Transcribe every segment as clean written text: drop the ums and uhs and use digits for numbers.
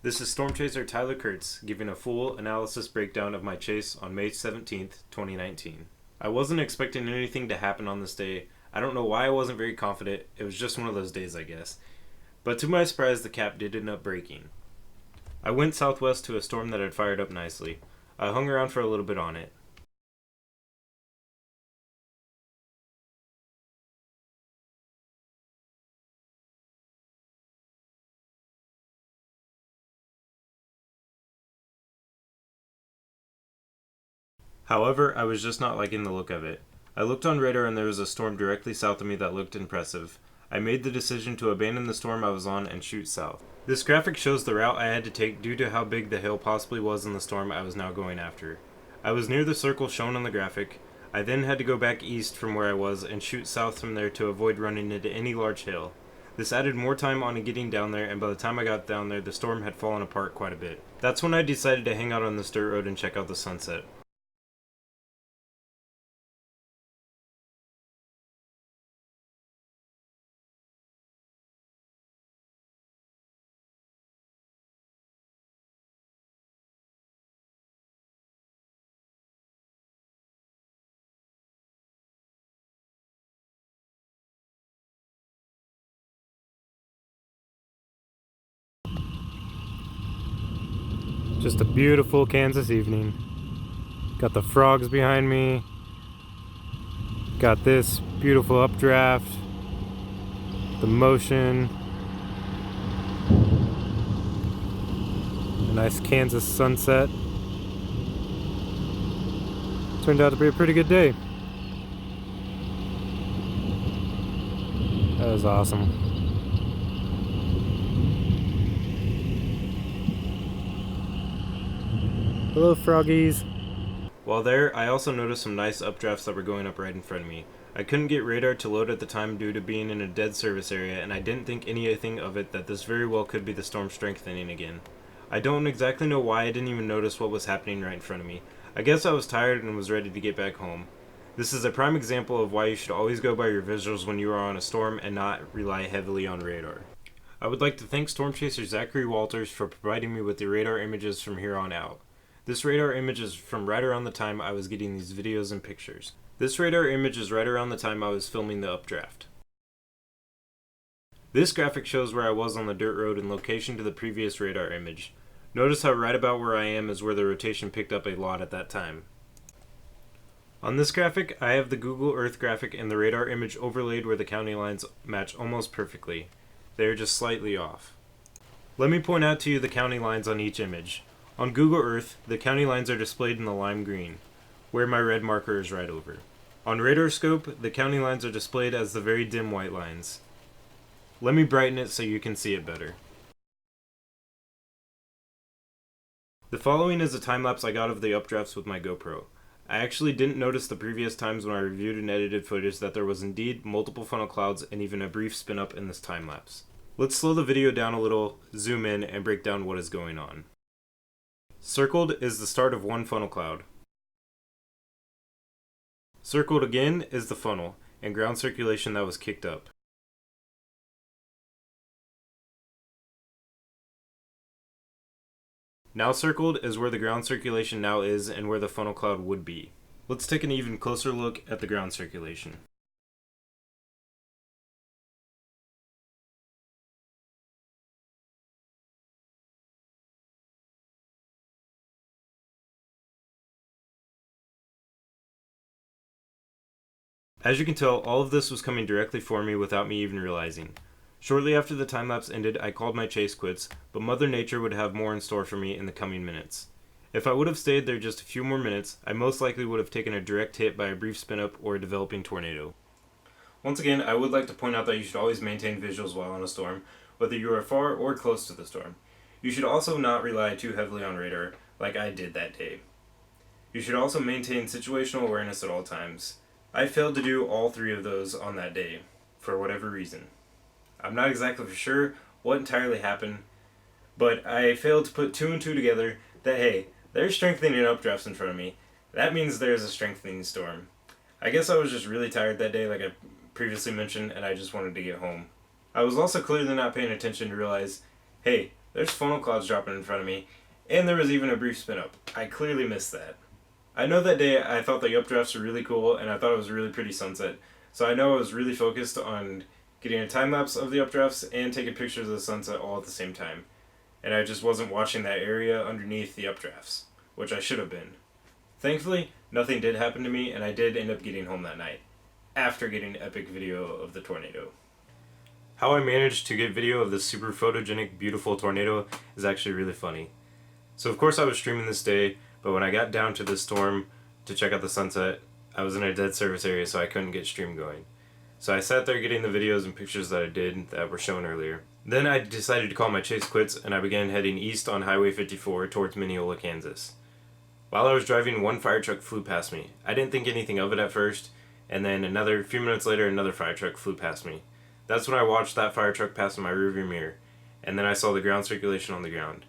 This is Storm Chaser Tyler Kurtz giving a full analysis breakdown of my chase on May 17th, 2019. I wasn't expecting anything to happen on this day. I don't know why I wasn't very confident. It was just one of those days, I guess. But to my surprise, the cap did end up breaking. I went southwest to a storm that had fired up nicely. I hung around for a little bit on it. However, I was just not liking the look of it. I looked on radar and there was a storm directly south of me that looked impressive. I made the decision to abandon the storm I was on and shoot south. This graphic shows the route I had to take due to how big the hail possibly was in the storm I was now going after. I was near the circle shown on the graphic. I then had to go back east from where I was and shoot south from there to avoid running into any large hail. This added more time on getting down there, and by the time I got down there, the storm had fallen apart quite a bit. That's when I decided to hang out on this dirt road and check out the sunset. Just a beautiful Kansas evening. Got the frogs behind me. Got this beautiful updraft. The motion. A nice Kansas sunset. Turned out to be a pretty good day. That was awesome. Hello, froggies. While there, I also noticed some nice updrafts that were going up right in front of me. I couldn't get radar to load at the time due to being in a dead service area, and I didn't think anything of it that this very well could be the storm strengthening again. I don't exactly know why I didn't even notice what was happening right in front of me. I guess I was tired and was ready to get back home. This is a prime example of why you should always go by your visuals when you are on a storm and not rely heavily on radar. I would like to thank Storm Chaser Zachary Walters for providing me with the radar images from here on out. This radar image is from right around the time I was getting these videos and pictures. This radar image is right around the time I was filming the updraft. This graphic shows where I was on the dirt road in location to the previous radar image. Notice how right about where I am is where the rotation picked up a lot at that time. On this graphic, I have the Google Earth graphic and the radar image overlaid where the county lines match almost perfectly. They are just slightly off. Let me point out to you the county lines on each image. On Google Earth, the county lines are displayed in the lime green, where my red marker is right over. On Radar Scope, the county lines are displayed as the very dim white lines. Let me brighten it so you can see it better. The following is a time-lapse I got of the updrafts with my GoPro. I actually didn't notice the previous times when I reviewed and edited footage that there was indeed multiple funnel clouds and even a brief spin-up in this time-lapse. Let's slow the video down a little, zoom in, and break down what is going on. Circled is the start of one funnel cloud. Circled again is the funnel and ground circulation that was kicked up. Now circled is where the ground circulation now is and where the funnel cloud would be. Let's take an even closer look at the ground circulation. As you can tell, all of this was coming directly for me without me even realizing. Shortly after the time-lapse ended, I called my chase quits, but Mother Nature would have more in store for me in the coming minutes. If I would have stayed there just a few more minutes, I most likely would have taken a direct hit by a brief spin-up or a developing tornado. Once again, I would like to point out that you should always maintain visuals while on a storm, whether you are far or close to the storm. You should also not rely too heavily on radar, like I did that day. You should also maintain situational awareness at all times. I failed to do all three of those on that day, for whatever reason. I'm not exactly for sure what entirely happened, but I failed to put two and two together that, hey, there's strengthening updrafts in front of me. That means there's a strengthening storm. I guess I was just really tired that day, like I previously mentioned, and I just wanted to get home. I was also clearly not paying attention to realize, hey, There's funnel clouds dropping in front of me, and there was even a brief spin up. I clearly missed that. I know that day I thought the updrafts were really cool, and I thought it was a really pretty sunset. So I know I was really focused on getting a time lapse of the updrafts and taking pictures of the sunset all at the same time. And I just wasn't watching that area underneath the updrafts, which I should have been. Thankfully, nothing did happen to me, and I did end up getting home that night, after getting epic video of the tornado. How I managed to get video of this super photogenic, beautiful tornado is actually really funny. So of course I was streaming this day, but when I got down to the storm to check out the sunset, I was in a dead service area, so I couldn't get stream going. So I sat there getting the videos and pictures that I did that were shown earlier. Then I decided to call my chase quits, and I began heading east on Highway 54 towards Minneola, Kansas. While I was driving, one fire truck flew past me. I didn't think anything of it at first, and then a few minutes later, another fire truck flew past me. That's when I watched that fire truck pass in my rearview mirror, and then I saw the ground circulation on the ground.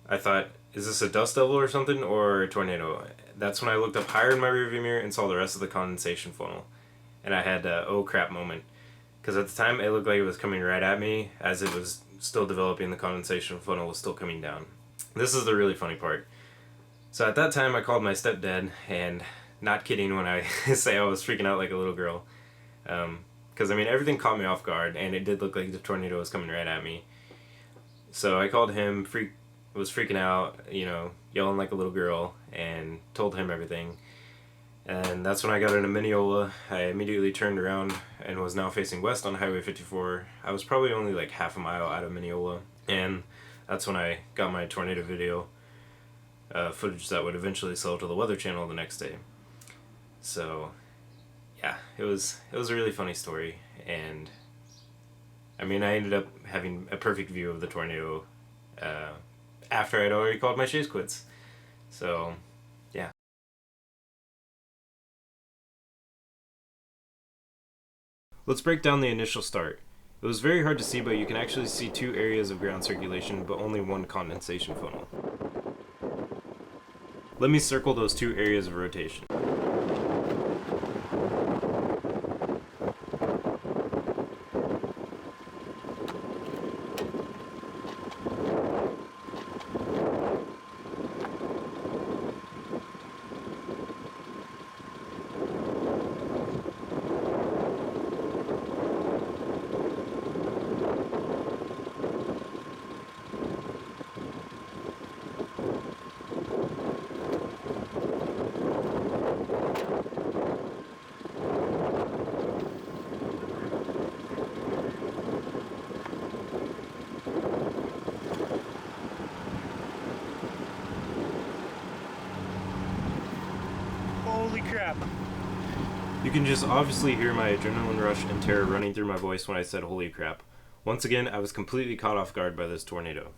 I thought, is this a dust devil or something, or a tornado? That's when I looked up higher in my rearview mirror and saw the rest of the condensation funnel. And I had a oh crap moment. Because at the time, it looked like it was coming right at me. As it was still developing, the condensation funnel was still coming down. This is the really funny part. So at that time, I called my stepdad, and not kidding when I say I was freaking out like a little girl. Because, everything caught me off guard, and it did look like the tornado was coming right at me. So I called him, was freaking out, yelling like a little girl, and told him everything. And that's when I got into Minneola. I immediately turned around and was now facing west on Highway 54. I was probably only like half a mile out of Minneola, and that's when I got my tornado video footage that would eventually sell to the Weather Channel the next day. So, yeah, it was a really funny story, and I ended up having a perfect view of the tornado after I'd already called my chase quits. So, yeah. Let's break down the initial start. It was very hard to see, but you can actually see two areas of ground circulation, but only one condensation funnel. Let me circle those two areas of rotation. Holy crap. You can just obviously hear my adrenaline rush and terror running through my voice when I said holy crap. Once again, I was completely caught off guard by this tornado.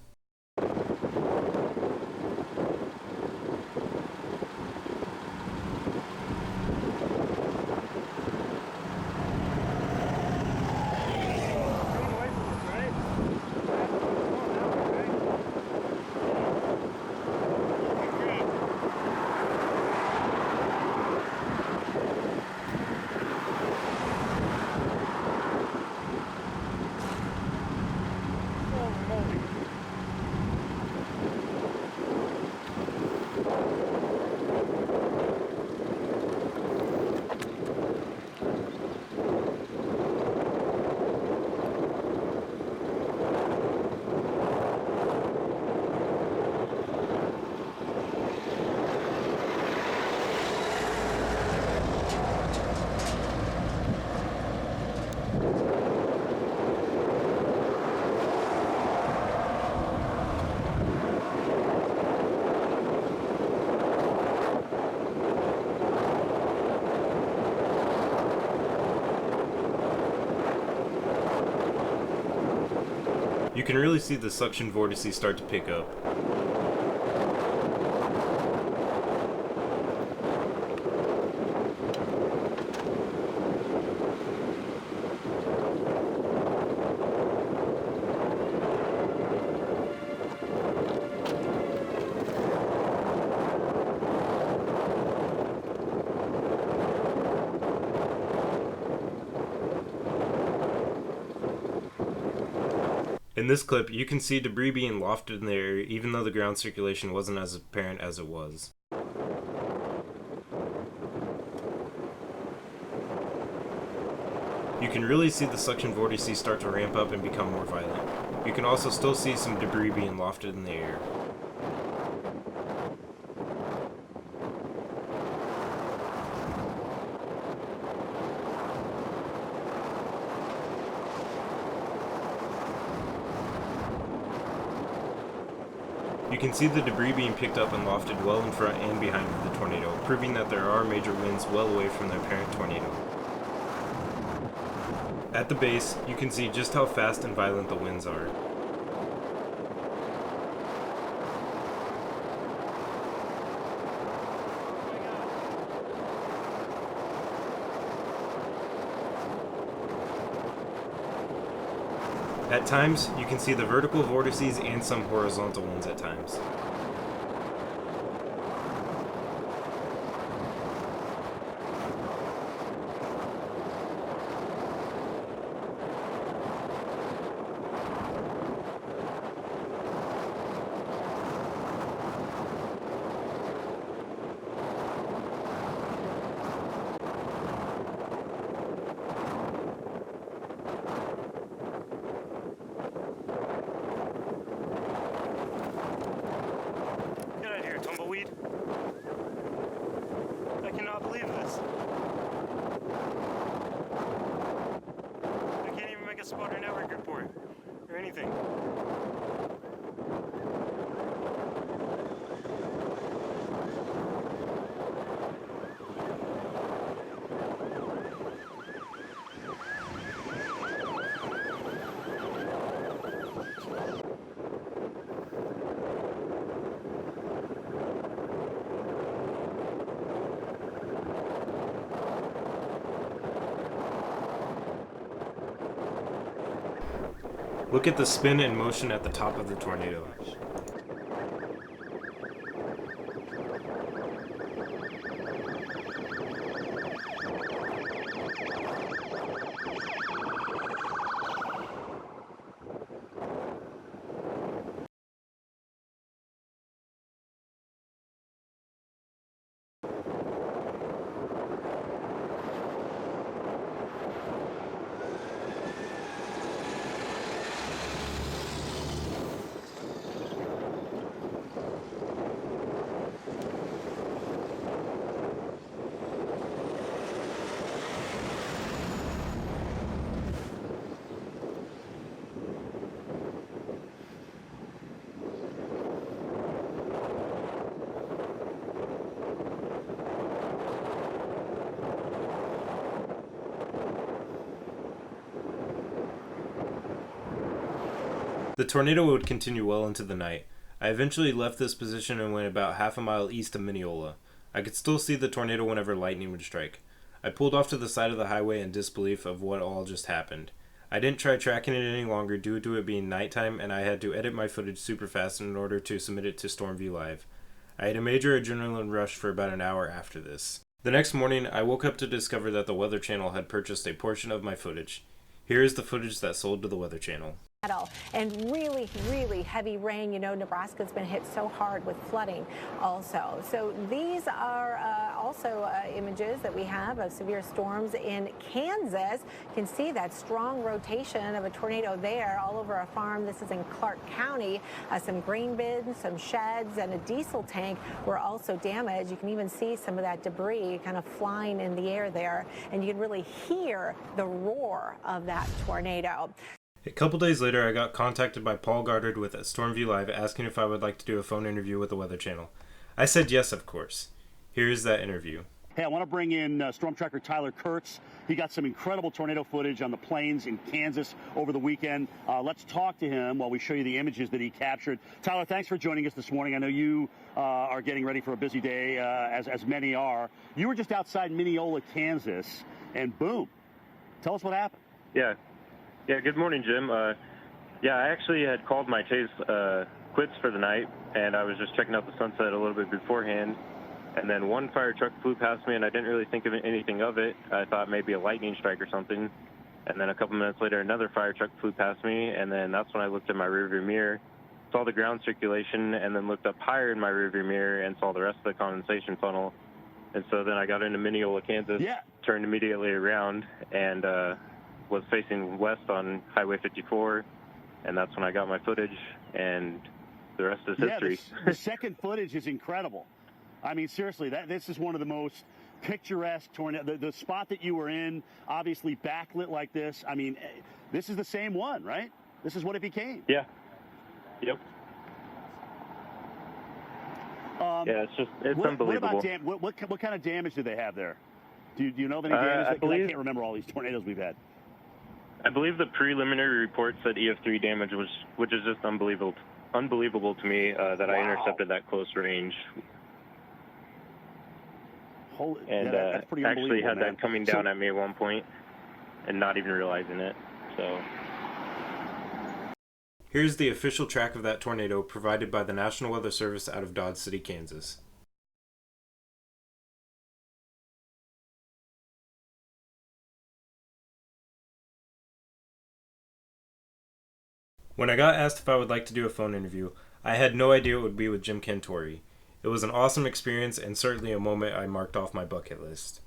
You can really see the suction vortices start to pick up. In this clip, you can see debris being lofted in the air even though the ground circulation wasn't as apparent as it was. You can really see the suction vortices start to ramp up and become more violent. You can also still see some debris being lofted in the air. You can see the debris being picked up and lofted well in front and behind of the tornado, proving that there are major winds well away from the apparent tornado. At the base, you can see just how fast and violent the winds are. At times, you can see the vertical vortices and some horizontal ones at times. Get out of here, tumbleweed. I cannot believe this. I can't even make a spotter network report or anything. Look at the spin and motion at the top of the tornado. The tornado would continue well into the night. I eventually left this position and went about half a mile east of Minneola. I could still see the tornado whenever lightning would strike. I pulled off to the side of the highway in disbelief of what all just happened. I didn't try tracking it any longer due to it being nighttime, and I had to edit my footage super fast in order to submit it to Stormview Live. I had a major adrenaline rush for about an hour after this. The next morning, I woke up to discover that the Weather Channel had purchased a portion of my footage. Here is the footage that sold to the Weather Channel. And really heavy rain. You know, Nebraska's been hit so hard with flooding also. So these are also images that we have of severe storms in Kansas. You can see that strong rotation of a tornado there all over a farm. This is in Clark County. Some grain bins, some sheds, and a diesel tank were also damaged. You can even see some of that debris kind of flying in the air there, and you can really hear the roar of that tornado. A couple days later, I got contacted by Paul Goddard with Stormview Live asking if I would like to do a phone interview with the Weather Channel. I said yes, of course. Here's that interview. Hey, I want to bring in Storm Tracker Tyler Kurtz. He got some incredible tornado footage on the plains in Kansas over the weekend. Let's talk to him while we show you the images that he captured. Tyler, thanks for joining us this morning. I know you are getting ready for a busy day, as many are. You were just outside Minneola, Kansas, and boom. Tell us what happened. Yeah, good morning, Jim. I actually had called my chase quits for the night, and I was just checking out the sunset a little bit beforehand. And then one fire truck flew past me, and I didn't really think of anything of it. I thought maybe a lightning strike or something. And then a couple minutes later, another fire truck flew past me, and then that's when I looked in my rearview mirror, saw the ground circulation, and then looked up higher in my rearview mirror and saw the rest of the condensation funnel. And so then I got into Minneola, Kansas, turned immediately around, and was facing west on Highway 54, and that's when I got my footage, and the rest is history. The second footage is incredible. I mean, seriously, this is one of the most picturesque tornado. The spot that you were in, obviously backlit like this. I mean, this is the same one, right? This is what it became. Yeah. Yep. Yeah, it's unbelievable. What kind of damage did they have there? Do you know of any damage? I can't remember all these tornadoes we've had. I believe the preliminary report said EF3 damage, which is just unbelievable to me that I intercepted that close range. That's pretty unbelievable, actually had man. that coming down at me at one point and not even realizing it. So here's the official track of that tornado provided by the National Weather Service out of Dodge City, Kansas. When I got asked if I would like to do a phone interview, I had no idea it would be with Jim Cantori. It was an awesome experience and certainly a moment I marked off my bucket list.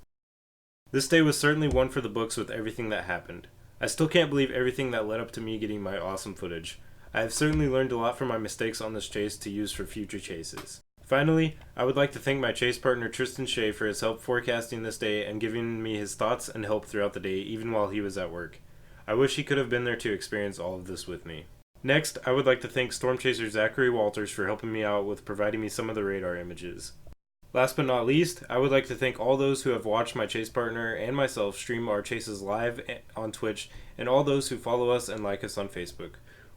This day was certainly one for the books with everything that happened. I still can't believe everything that led up to me getting my awesome footage. I have certainly learned a lot from my mistakes on this chase to use for future chases. Finally, I would like to thank my chase partner Tristan Shea for his help forecasting this day and giving me his thoughts and help throughout the day even while he was at work. I wish he could have been there to experience all of this with me. Next, I would like to thank storm chaser Zachary Walters for helping me out with providing me some of the radar images. Last but not least, I would like to thank all those who have watched my chase partner and myself stream our chases live on Twitch and all those who follow us and like us on Facebook.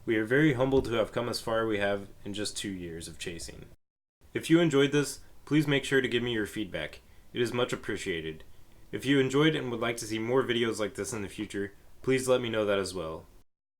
We are very humbled to have come as far as we have in just 2 years of chasing. If you enjoyed this, please make sure to give me your feedback. It is much appreciated. If you enjoyed and would like to see more videos like this in the future, please let me know that as well.